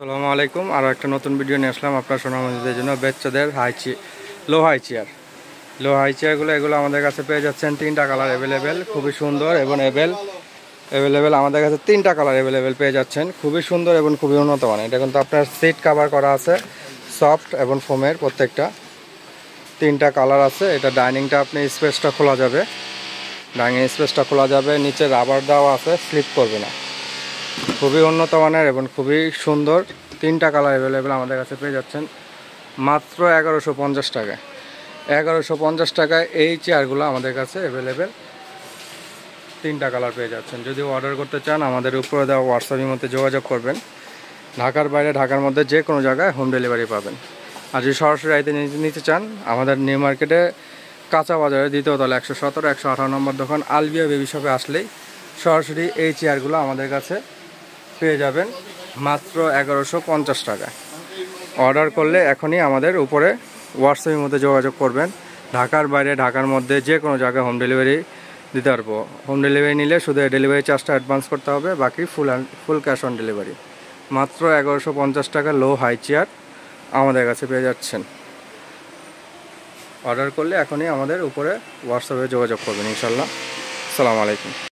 আসসালামু আলাইকুম। আরও একটা নতুন ভিডিও নিয়ে আসলাম আপনার সোনামণিদের জন্য। বাচ্চাদের লো হাই চেয়ারগুলো এগুলো আমাদের কাছে পেয়ে যাচ্ছেন 3টা কালার অ্যাভেলেবেল, খুবই সুন্দর এবং অ্যাভেলেবেল আমাদের কাছে 3টা কালার অ্যাভেলেবেল পেয়ে যাচ্ছেন, খুবই সুন্দর এবং খুবই উন্নত মানের। এটা কিন্তু আপনার সিট কাভার করা আছে, সফট এবং ফোমের প্রত্যেকটা 3টা কালার আছে। এটা ডাইনিংটা আপনি স্পেসটা খোলা যাবে, নিচে রাবার দেওয়া আছে, স্লিপ করবে না। খুবই উন্নত মানের এবং খুবই সুন্দর। 3টা কালার অ্যাভেলেবেল আমাদের কাছে পেয়ে যাচ্ছেন মাত্র 1150 টাকায়। 1150 টাকায় এই চেয়ারগুলো আমাদের কাছে অ্যাভেলেবেল 3টা কালার পেয়ে যাচ্ছেন। যদি অর্ডার করতে চান আমাদের উপরে দেওয়া হোয়াটসঅ্যাপের মধ্যে যোগাযোগ করবেন। ঢাকার বাইরে, ঢাকার মধ্যে যে কোনো জায়গায় হোম ডেলিভারি পাবেন। আর যদি সরাসরি আইতে নিতে চান আমাদের নিউ মার্কেটে কাঁচা বাজারে 2য় তলা 117 118 নম্বর দোকান আলবিয়া বেবি শপে আসলেই সরাসরি এই চেয়ারগুলো আমাদের কাছে পেয়ে যাবেন মাত্র 1150 টাকায়। অর্ডার করলে এখনই আমাদের উপরে হোয়াটসঅ্যাপের মধ্যে যোগাযোগ করবেন। ঢাকার বাইরে, ঢাকার মধ্যে যে কোনো জায়গায় হোম ডেলিভারি দিতে পারবো। হোম ডেলিভারি নিলে শুধু ডেলিভারি চার্জটা অ্যাডভান্স করতে হবে, বাকি ফুল ক্যাশ অন ডেলিভারি। মাত্র 1150 টাকা লো হাই চেয়ার আমাদের কাছে পেয়ে যাচ্ছেন। অর্ডার করলে এখনই আমাদের উপরে হোয়াটসঅ্যাপে যোগাযোগ করবেন ইনশাল্লাহ। আসসালামু আলাইকুম।